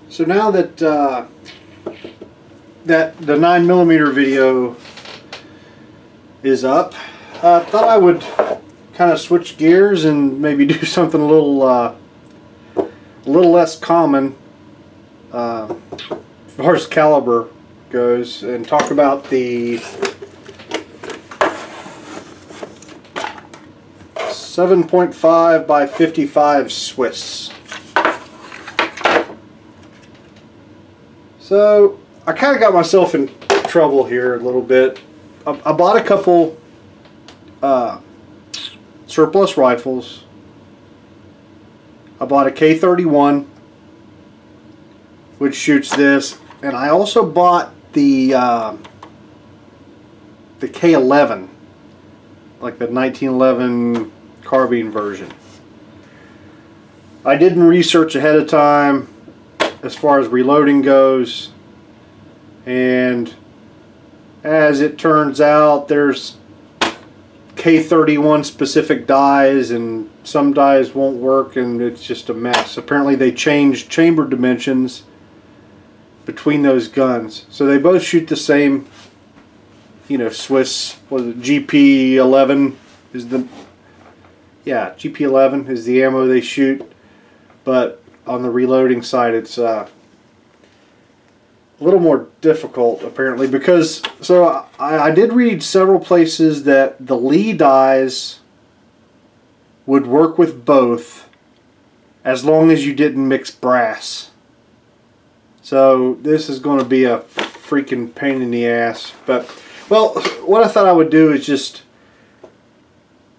So now that that the 9mm video is up, I thought I would kind of switch gears and maybe do something a little less common as far as caliber goes, and talk about the 7.5 by 55 Swiss. So I kind of got myself in trouble here a little bit. I bought a couple surplus rifles. I bought a K31, which shoots this, and I also bought the K11, like the 1911 carbine version. I didn't research ahead of time as far as reloading goes, and as it turns out, there's K31 specific dies, and some dies won't work, and it's just a mess. Apparently they changed chamber dimensions between those guns, so they both shoot the same, you know, Swiss, was it GP11 is the, yeah, GP11 is the ammo they shoot, but on the reloading side it's a little more difficult apparently, because so I did read several places that the Lee dies would work with both as long as you didn't mix brass. So this is going to be a freaking pain in the ass. But well, what I thought I would do is just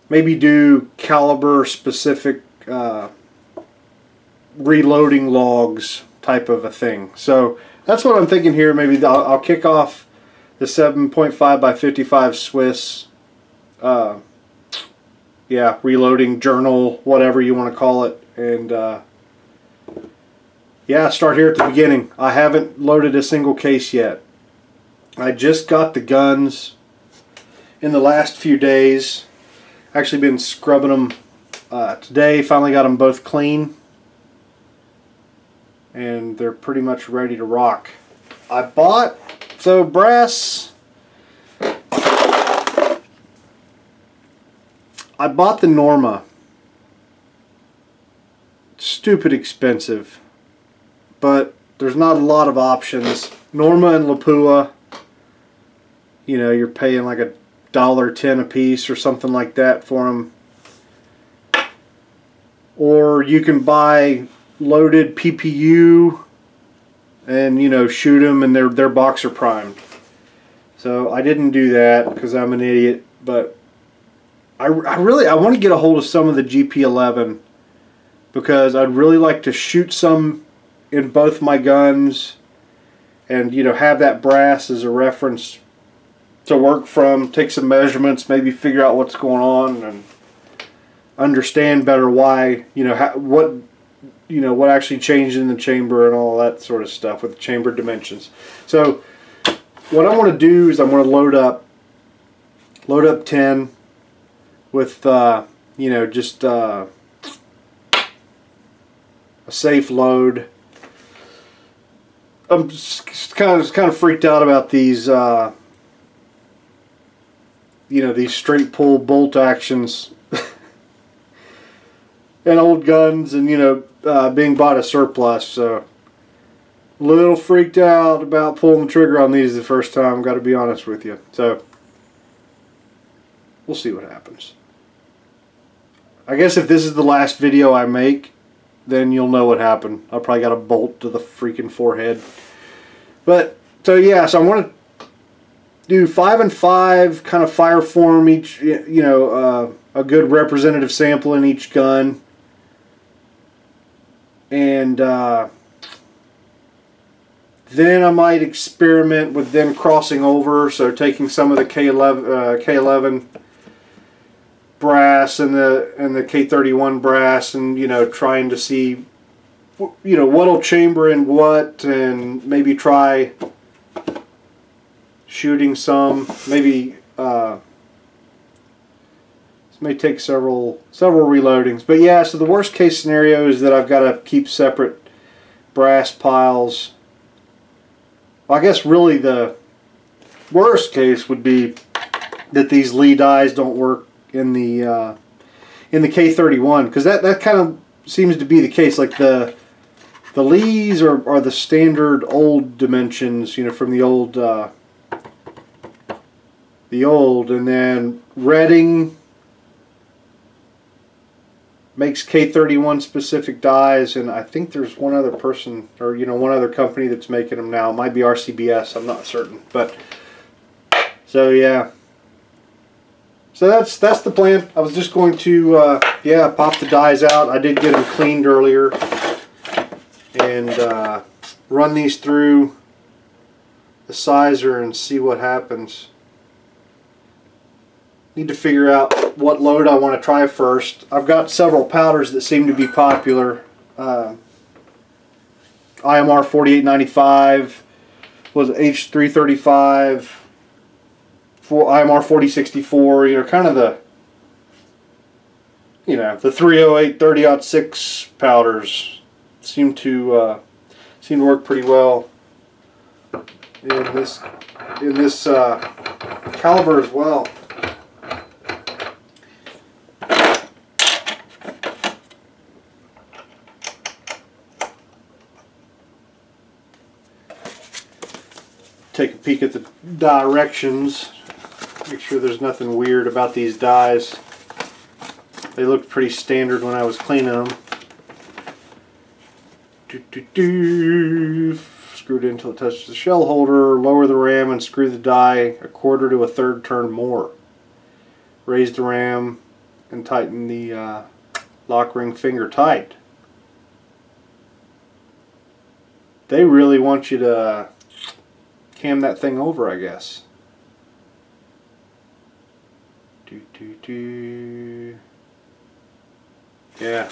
maybe do caliber specific reloading logs type of a thing. So that's what I'm thinking here. Maybe I'll kick off the 7.5 by 55 Swiss, yeah, reloading journal, whatever you want to call it, and yeah, start here at the beginning. I haven't loaded a single case yet. I just got the guns in the last few days. Actually been scrubbing them today. Finally got them both clean, and they're pretty much ready to rock. I bought, so brass, I bought the Norma. Stupid expensive, but there's not a lot of options. Norma and Lapua, you know, you're paying like $1.10 a piece or something like that for them. Or you can buy loaded PPU and, you know, shoot them, and they're boxer primed. So I didn't do that because I'm an idiot, but I want to get a hold of some of the GP11, because I'd really like to shoot some in both my guns and, you know, have that brass as a reference to work from, take some measurements, maybe figure out what's going on and understand better why, you know, what actually changed in the chamber and all that sort of stuff with the chamber dimensions. So what I want to do is I want to load up 10 with you know, just a safe load. I'm just kind of freaked out about these you know, these straight pull bolt actions and old guns, and, you know, being bought a surplus, so a little freaked out about pulling the trigger on these the first time, got to be honest with you. So we'll see what happens. I guess if this is the last video I make, then you'll know what happened. I probably got a bolt to the freaking forehead. But so yeah, so I want to do 5 and 5 kind of fire form each, you know, a good representative sample in each gun. And then I might experiment with them crossing over, so taking some of the K11 brass and the K31 brass, and, you know, trying to see, you know, what'll chamber in what, and maybe try shooting some, maybe this may take several reloadings. But yeah, so the worst case scenario is that I've got to keep separate brass piles. Well, I guess really the worst case would be that these Lee dies don't work in the K31, because that kind of seems to be the case. Like the Lees are the standard old dimensions, you know, from the old, and then Redding makes K31 specific dies, and I think there's one other person, or you know, one other company that's making them now. It might be RCBS, I'm not certain, but so yeah. So that's the plan. I was just going to yeah, pop the dies out. I did get them cleaned earlier, and run these through the sizer and see what happens. Need to figure out what load I want to try first. I've got several powders that seem to be popular. IMR 4895 was H335, IMR 4064. You know, kind of the, you know, the 308 30-06 powders seem to work pretty well in this caliber as well. Take a peek at the directions, make sure there's nothing weird about these dies. They looked pretty standard when I was cleaning them. Screw it in until it touches the shell holder, lower the ram and screw the die 1/4 to 1/3 turn more. Raise the ram and tighten the lock ring finger tight. They really want you to cam that thing over, I guess. Yeah.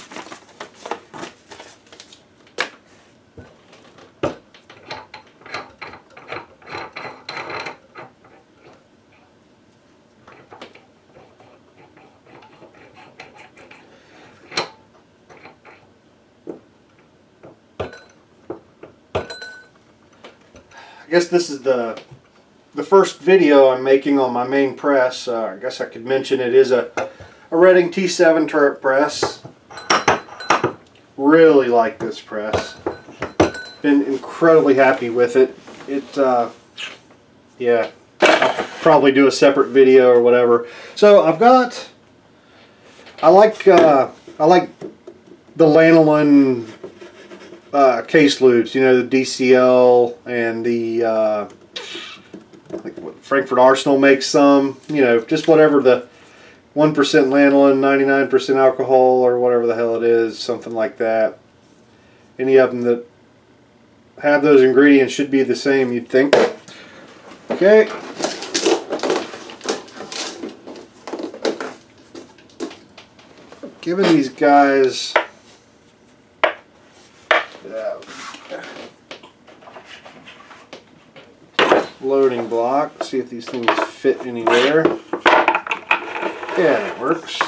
I guess this is the first video I'm making on my main press. I guess I could mention it is a Redding T7 turret press. Really like this press. Been incredibly happy with it. Yeah, I'll probably do a separate video or whatever. So I like the lanolin case lubes, you know, the DCL and the like what Frankfurt Arsenal makes some, you know, just whatever the 1% lanolin, 99% alcohol, or whatever the hell it is, something like that. Any of them that have those ingredients should be the same, you'd think. Okay. Giving these guys loading block, see if these things fit anywhere. Yeah, that works.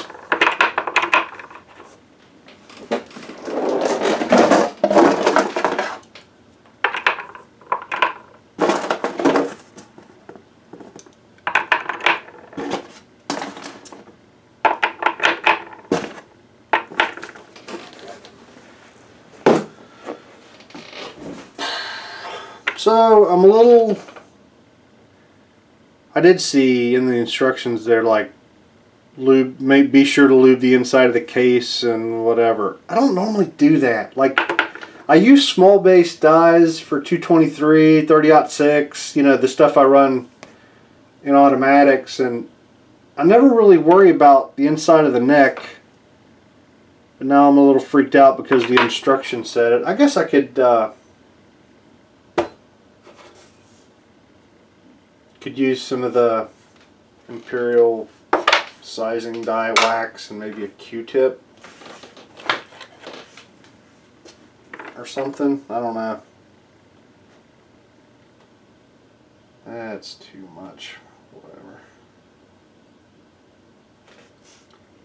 So I'm a little, I did see in the instructions there, like, lube, be sure to lube the inside of the case and whatever. I don't normally do that. Like, I use small base dies for 223, 30-06, you know, the stuff I run in automatics, and I never really worry about the inside of the neck. But now I'm a little freaked out because the instructions said it. I guess I could use some of the Imperial sizing die wax and maybe a Q-tip or something. I don't know. That's too much. Whatever.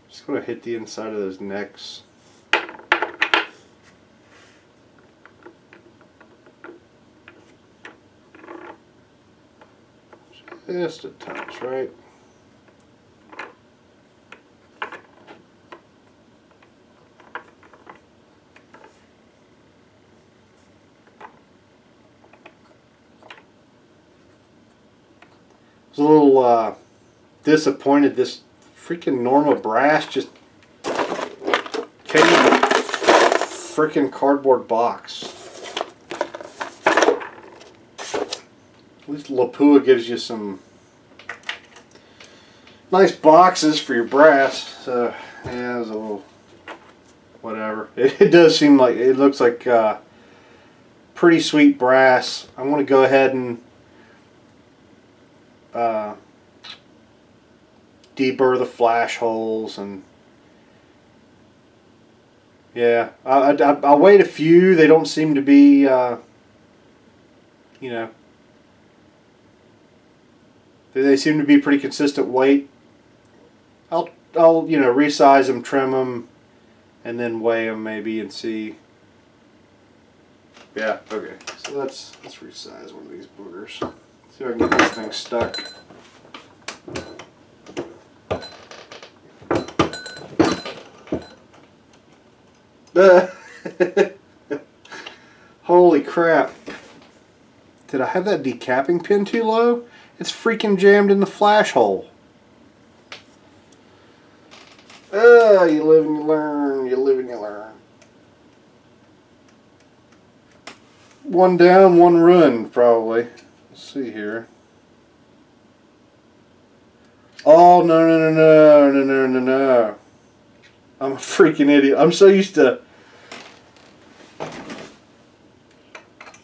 Just going to hit the inside of those necks. Just a touch, right? I was a little disappointed. This freaking Norma brass just came in a freaking cardboard box. At least Lapua gives you some nice boxes for your brass. So yeah, it was a little whatever. It does seem like, it looks like pretty sweet brass. I'm going to go ahead and deburr the flash holes, and yeah, I'll wait a few. They don't seem to be, you know, they seem to be pretty consistent weight. I'll you know, resize them, trim them, and then weigh them maybe and see. Yeah, okay. So let's resize one of these boogers. See if I can get this thing stuck. Holy crap. Did I have that decapping pin too low? It's freaking jammed in the flash hole. You live and you learn. You live and you learn. One down, one run, probably. Let's see here. Oh, no, no, no, no, no, no, no, no. I'm a freaking idiot. I'm so used to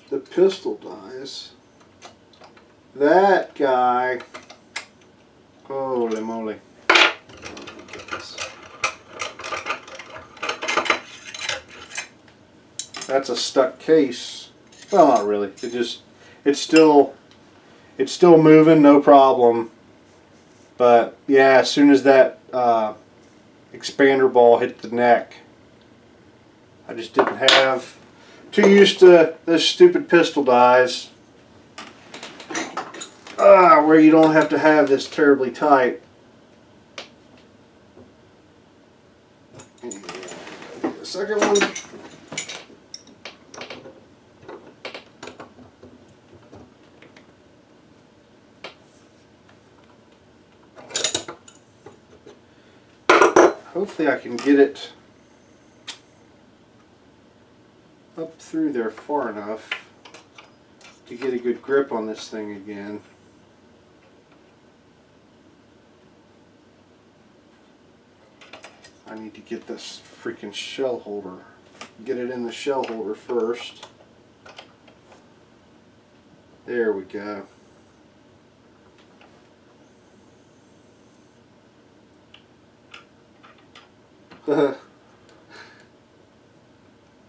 the pistol dies. That guy. Holy moly. That's a stuck case. Well, not really. It's still moving, no problem. But yeah, as soon as that expander ball hit the neck, I just didn't have, too used to this stupid pistol dies, where you don't have to have this terribly tight. The second one. Hopefully I can get it up through there far enough to get a good grip on this thing again. I need to get this freaking shell holder, get it in the shell holder first. There we go.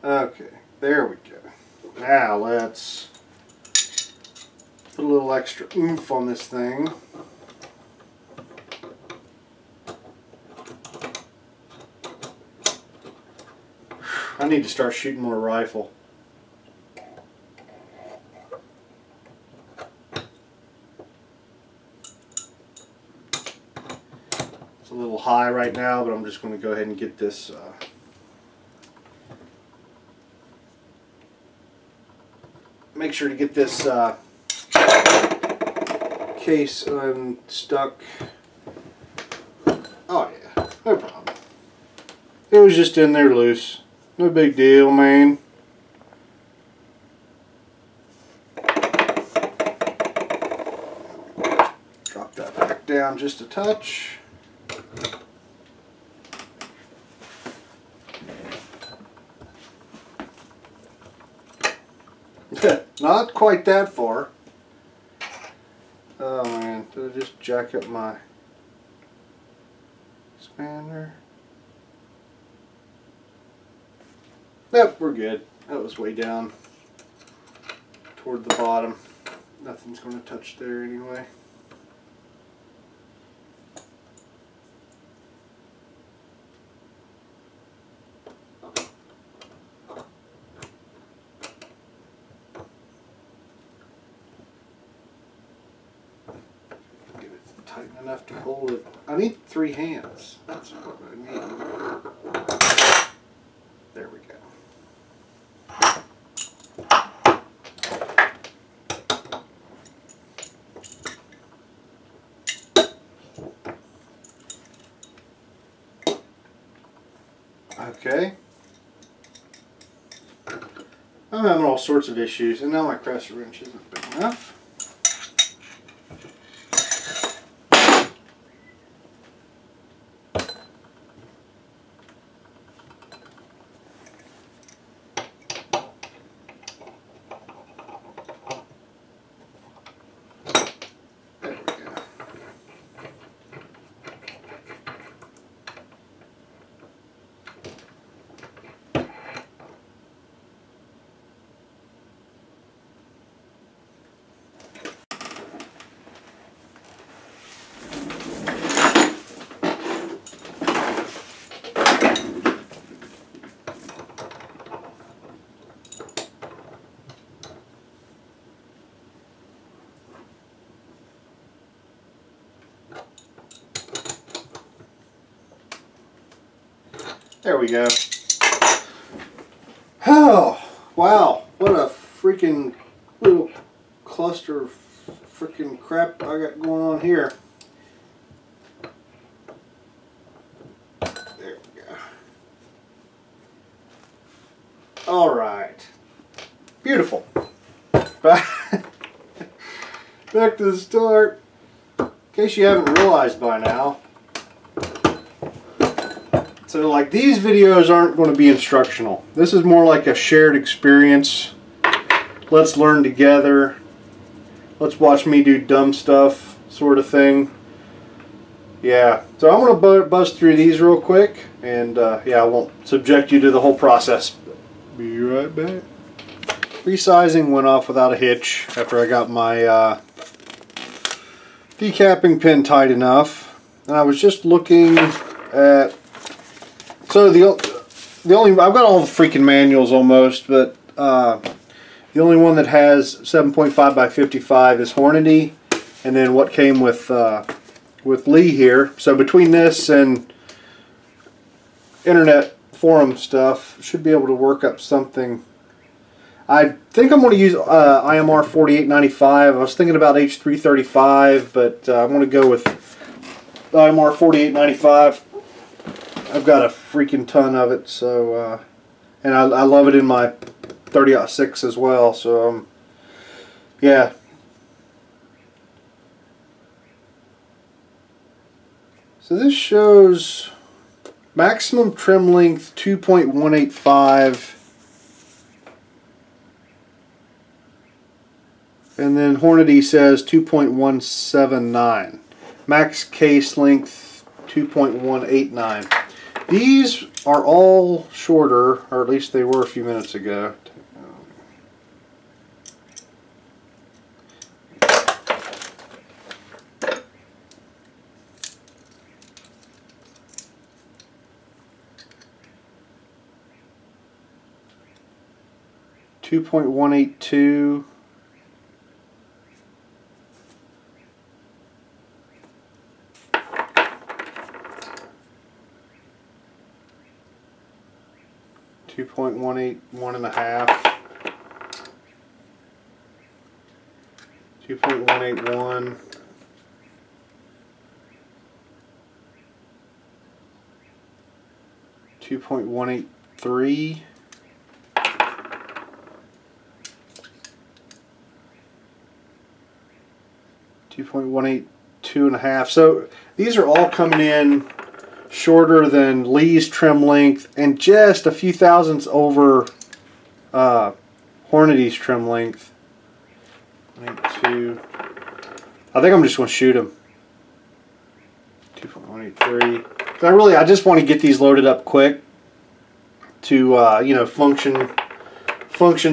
Okay, there we go. Now let's put a little extra oomph on this thing. I need to start shooting more rifle. It's a little high right now, but I'm just going to go ahead and get this make sure to get this case unstuck. Oh yeah, no problem. It was just in there loose. No big deal, man. Drop that back down just a touch. Not quite that far. Oh man, did I just jack up my expander? Nope, we're good. That was way down toward the bottom. Nothing's going to touch there anyway. tight enough to hold it. I need 3 hands. That's what I need. There we go. Okay. I'm having all sorts of issues, and now my crescent wrench isn't big enough. There we go. Oh, wow. What a freaking little cluster of freaking crap I got going on here. There we go. All right. Beautiful. Back to the start. In case you haven't realized by now. So like these videos aren't going to be instructional. This is more like a shared experience. Let's learn together. Let's watch me do dumb stuff sort of thing. Yeah, so I'm going to buzz through these real quick, and yeah, I won't subject you to the whole process. Be right back. Resizing went off without a hitch after I got my decapping pin tight enough. And I was just looking at, so the only, I've got all the freaking manuals almost, but the only one that has 7.5 by 55 is Hornady, and then what came with Lee here. So between this and internet forum stuff, should be able to work up something. I think I'm going to use IMR 4895. I was thinking about H335, but I'm going to go with IMR 4895. I've got a freaking ton of it, so and I love it in my 30-06 as well. So yeah. So this shows maximum trim length 2.185. And then Hornady says 2.179. Max case length 2.189. These are all shorter, or at least they were a few minutes ago. .182. 2.18, 1.5, 2.181, 2.183, 2.182.5. So these are all coming in shorter than Lee's trim length and just a few thousandths over Hornady's trim length. 182. I think I'm just going to shoot them. 2.183. I just want to get these loaded up quick to you know, function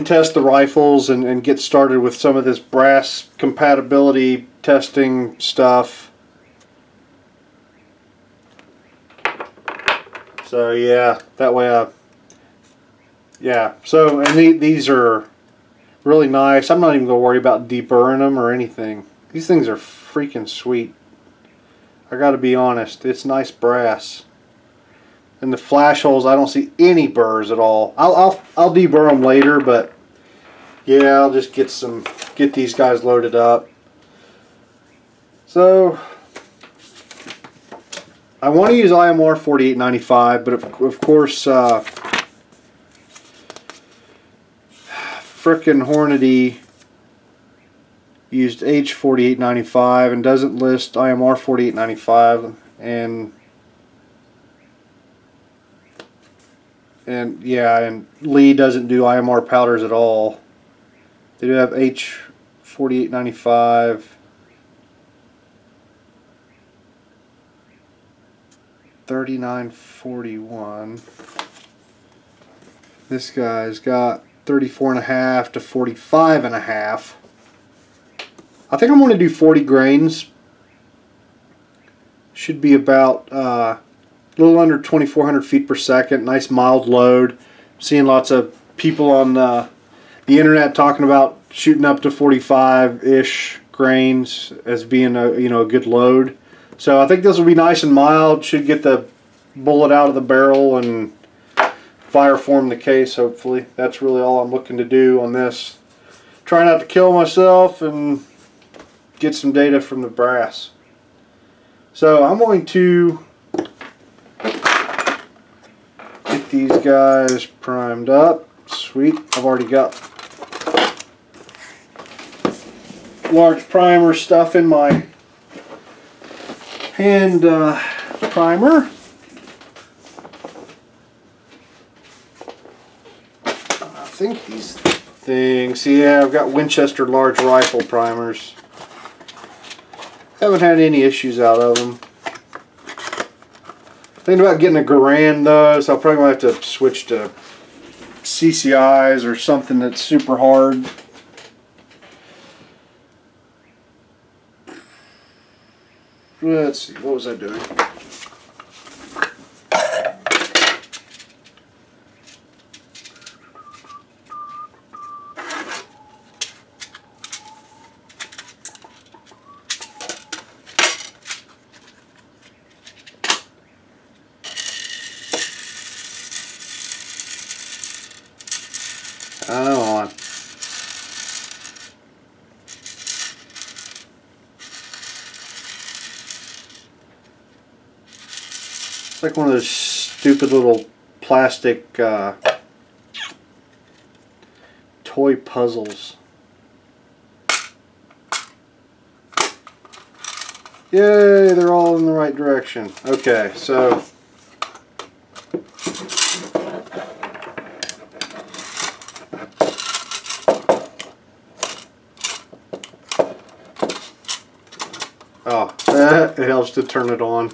test the rifles and get started with some of this brass compatibility testing stuff. So yeah, that way yeah, so and these are really nice. I'm not even going to worry about deburring them or anything. These things are freaking sweet. I gotta be honest, it's nice brass. And the flash holes, I don't see any burrs at all. I'll deburr them later, but yeah, I'll just get these guys loaded up. So I want to use IMR 4895, but of course frickin' Hornady used H4895 and doesn't list IMR 4895, and yeah, and Lee doesn't do IMR powders at all. They do have H4895. $39.41. This guy's got 34.5 to 45.5. I think I'm going to do 40 grains. Should be about a little under 2,400 feet per second. Nice mild load. I'm seeing lots of people on the internet talking about shooting up to 45-ish grains as being a a good load. So I think this will be nice and mild. Should get the bullet out of the barrel and fire form the case, hopefully. That's really all I'm looking to do on this. Try not to kill myself and get some data from the brass. So I'm going to get these guys primed up. Sweet. I've already got large primer stuff in my hand primer. I think these things, yeah, I've got Winchester large rifle primers. Haven't had any issues out of them. Thinking about getting a Garand though, so I'll probably have to switch to CCIs or something that's super hard. Let's see, what was I doing? Come on. It's like one of those stupid little plastic toy puzzles. Yay, they're all in the right direction. Okay, so it helps to turn it on.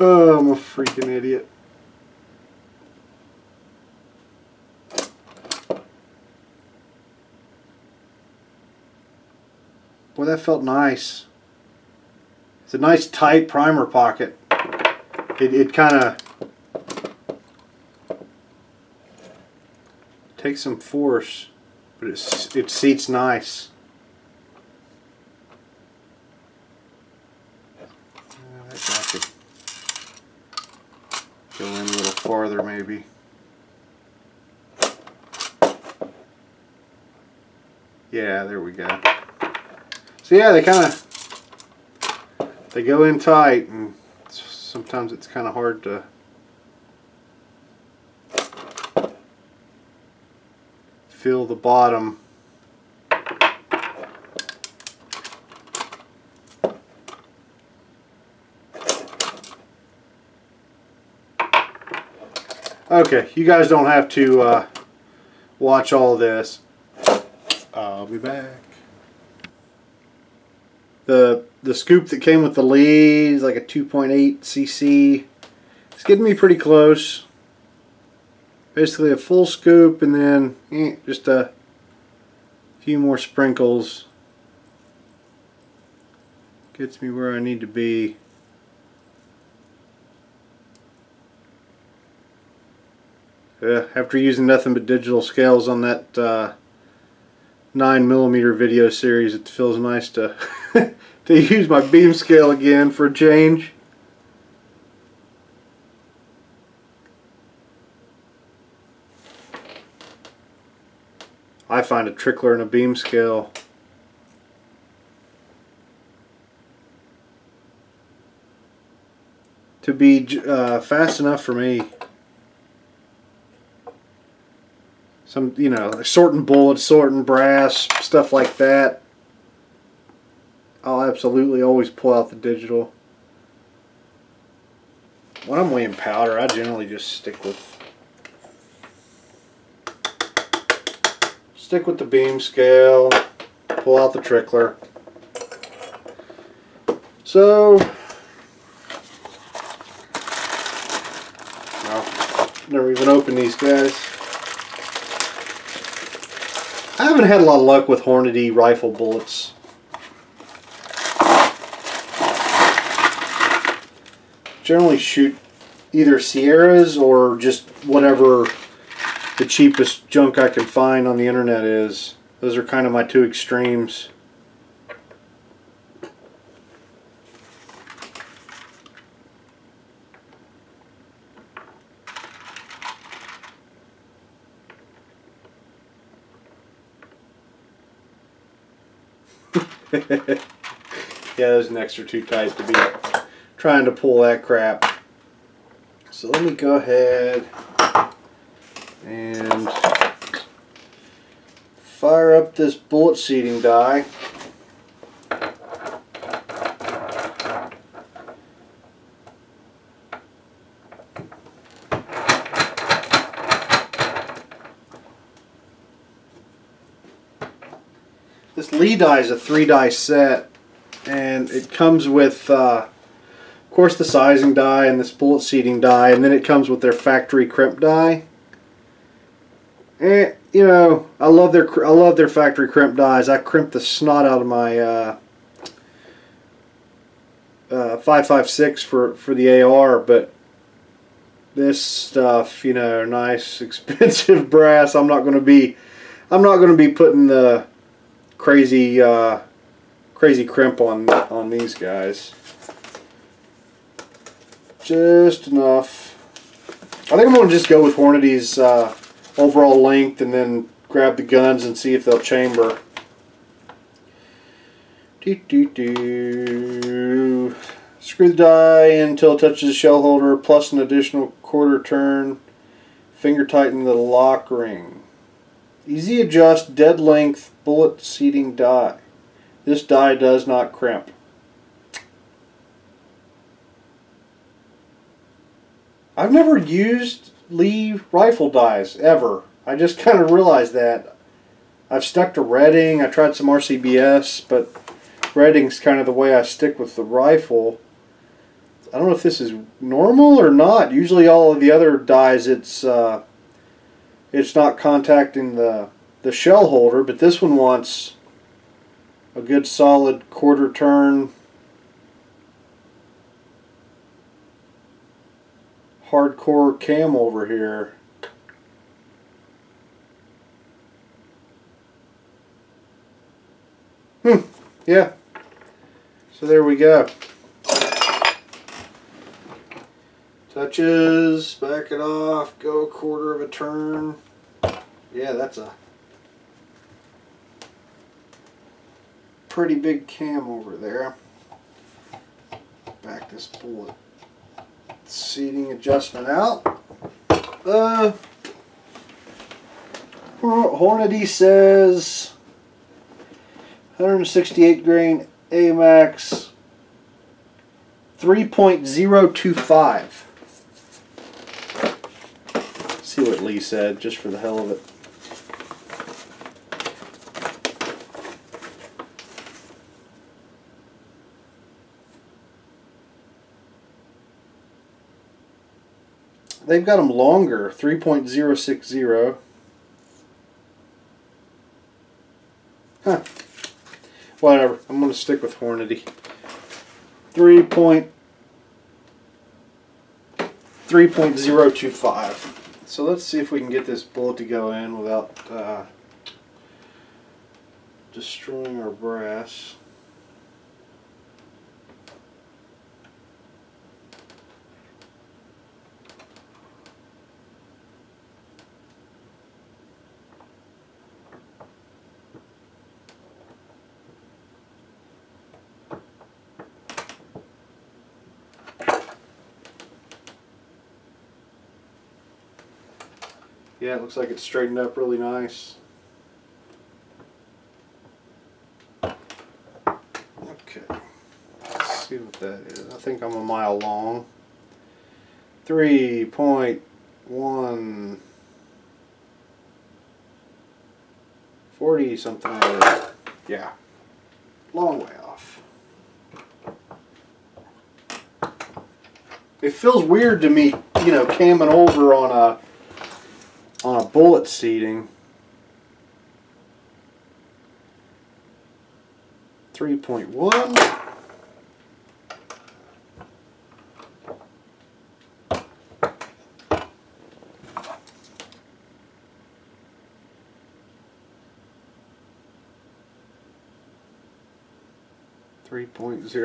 Oh, I'm a freaking idiot. Boy, that felt nice. It's a nice tight primer pocket. It kind of takes some force, but it seats nice. I could go in a little farther maybe. Yeah, there we go. So yeah, they go in tight, and sometimes it's kind of hard to feel the bottom. Okay, you guys don't have to watch all this. I'll be back. The scoop that came with the Lee is like a 2.8 cc. It's getting me pretty close. Basically a full scoop and then just a few more sprinkles. Gets me where I need to be. After using nothing but digital scales on that 9mm video series, it feels nice to to to use my beam scale again for a change. I find a trickler and a beam scale to be fast enough for me. Some, you know, sorting bullets, sorting brass, stuff like that. I'll absolutely always pull out the digital. When I'm weighing powder, I generally just stick with the beam scale, pull out the trickler. So, well, never even opened these guys. I haven't had a lot of luck with Hornady rifle bullets. Generally shoot either Sierras or just whatever the cheapest junk I can find on the internet is. Those are kind of my two extremes. Yeah, those necks are too tight to be trying to pull that crap. So let me go ahead and fire up this bullet seating die. This Lee die is a 3-die set, and it comes with of course the sizing die and this bullet seating die, and then it comes with their factory crimp die. And you know, I love their factory crimp dies. I crimped the snot out of my 5.56 for the AR, but this stuff, you know, nice expensive brass. I'm not going to be putting the crazy crimp on these guys. Just enough. I think I'm going to just go with Hornady's overall length and then grab the guns and see if they'll chamber. Screw the die until it touches the shell holder, plus an additional quarter turn. Finger tighten the lock ring. Easy adjust, dead length, bullet seating die. This die does not crimp. I've never used Lee rifle dies ever. I just kind of realized that. I've stuck to Redding. I tried some RCBS, but Redding's kind of the way I stick with the rifle. I don't know if this is normal or not. Usually all of the other dies, it's not contacting the shell holder, but this one wants a good solid quarter turn. Hardcore cam over here. Yeah. So there we go. Touches, back it off, go a quarter of a turn. Yeah, that's a pretty big cam over there. Back this bullet seating adjustment out. Hornady says 168 grain AMAX 3.025. See what Lee said, just for the hell of it. They've got them longer, 3.060. Huh. Whatever, I'm going to stick with Hornady. 3.025. So let's see if we can get this bullet to go in without destroying our brass. Yeah, it looks like it's straightened up really nice. Okay, let's see what that is. I think I'm a mile long. 3.1 40 something like that. Yeah, long way off. It feels weird to me, you know, camming over on a bullet seating. 3.1.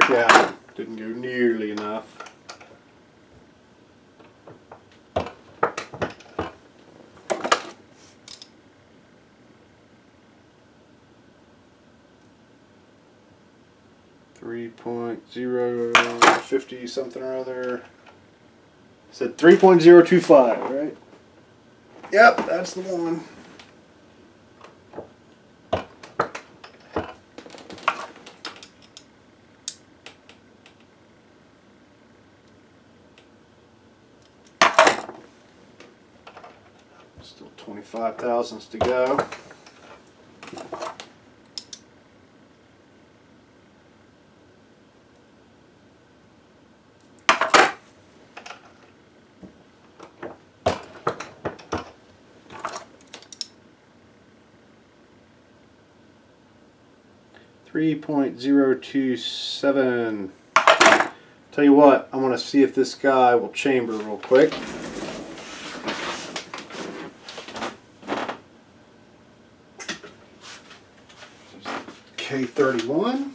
Yeah, didn't go nearly enough. .050 something or other. Said 3.025, right? Yep, that's the one. Still 25 thousandths to go. .027. Tell you what, I'm going to see if this guy will chamber real quick. K31.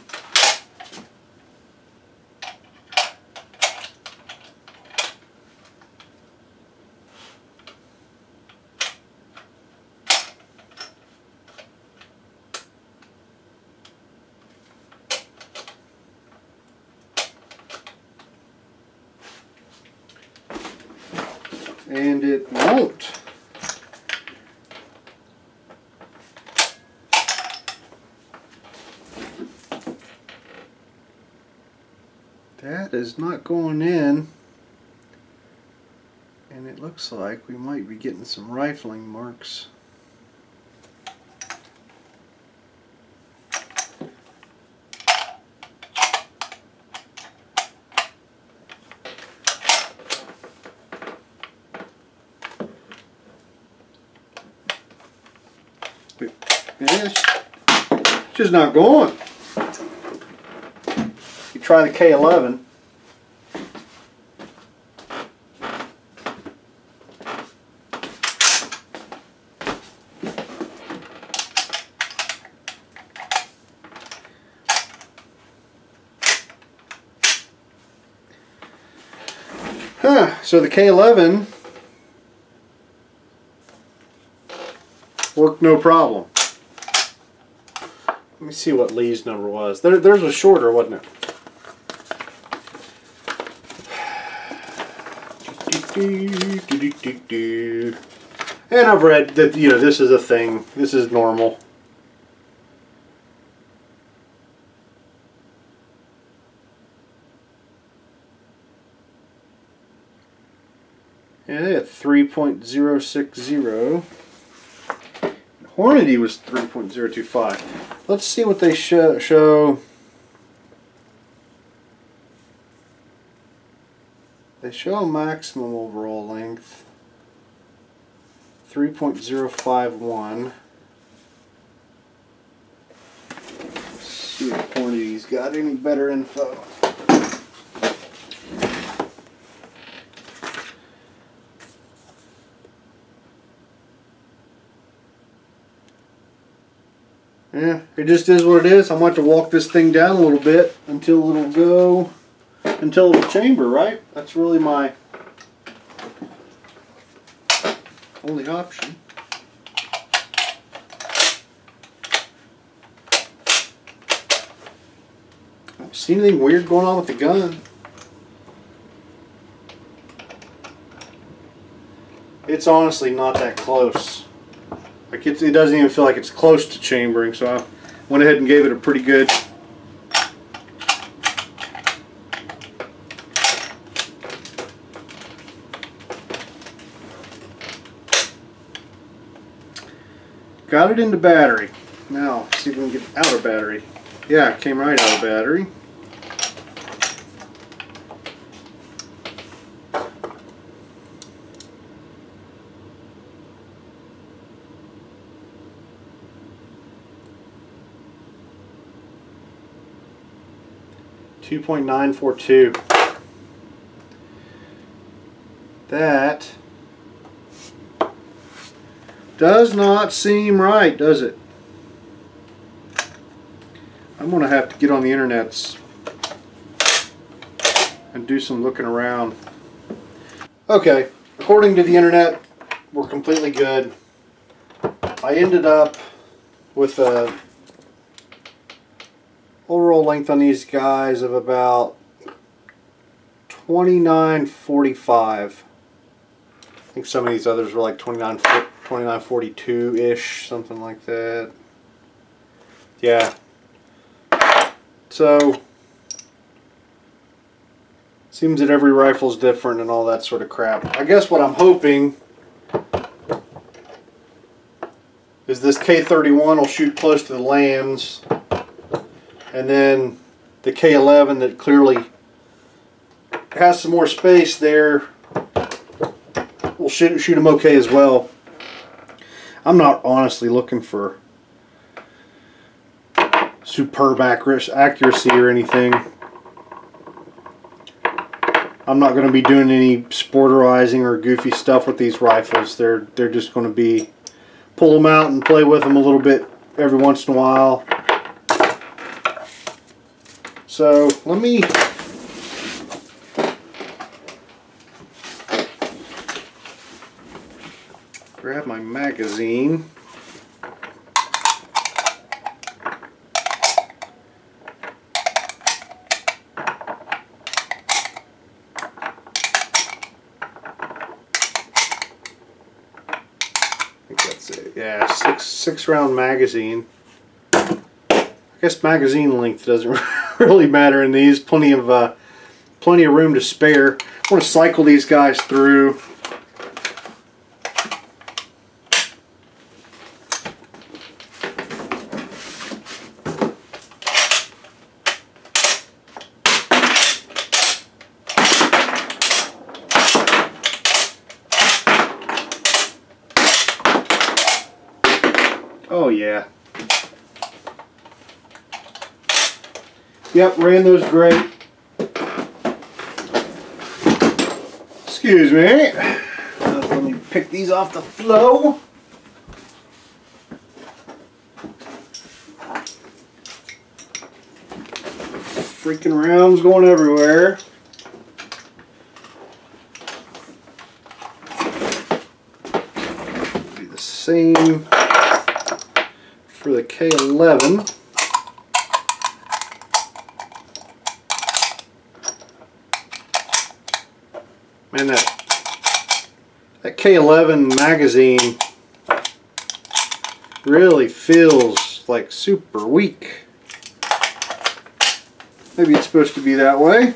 And it won't. That is not going in. And it looks like we might be getting some rifling marks. It's just not going. You try the K11. So the K11 worked no problem. Let me see what Lee's number was. Theirs was shorter, wasn't it? And I've read that, you know, this is a thing. This is normal. Yeah, they had 3.060. Hornady was 3.025. Let's see what they show. They show maximum overall length 3.051. Let's see if Hornady's got any better info. Yeah, it just is what it is. I'm going to have to walk this thing down a little bit until it'll go, until it'll chamber, right? That's really my only option. See anything weird going on with the gun? it's honestly not that close. Like it doesn't even feel like it's close to chambering, so I went ahead and gave it a pretty good got it into battery. Now, see if we can get out of battery. Yeah, it came right out of battery. .942. That does not seem right, does it? I'm going to have to get on the internets and do some looking around. Okay, according to the internet, we're completely good. I ended up with a overall length on these guys of about 29.45. I think some of these others were like 29.42-ish, something like that. Yeah. So, seems that every rifle's different and all that sort of crap. I guess what I'm hoping is this K31 will shoot close to the lambs, and then the K11 that clearly has some more space there will shoot them okay as well. I'm not honestly looking for superb accuracy or anything. I'm not going to be doing any sporterizing or goofy stuff with these rifles. They're just going to be pull them out and play with them a little bit every once in a while. So let me grab my magazine. I think that's it. Yeah, six round magazine. I guess magazine length doesn't really matter in these. Plenty of room to spare. I want to cycle these guys through. Oh yeah. Yep, ran those great. Excuse me. Let me pick these off the flow. Freaking rounds going everywhere. Do the same for the K11. Man, that K11 magazine really feels like super weak. Maybe it's supposed to be that way.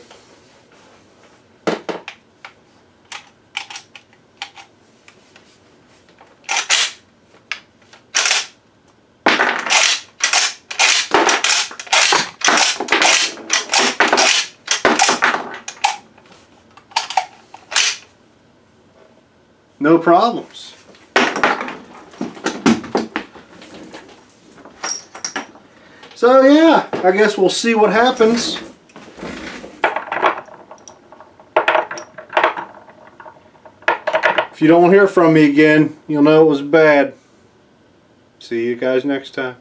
No problems. So yeah, I guess we'll see what happens. If you don't hear from me again, you'll know it was bad. See you guys next time.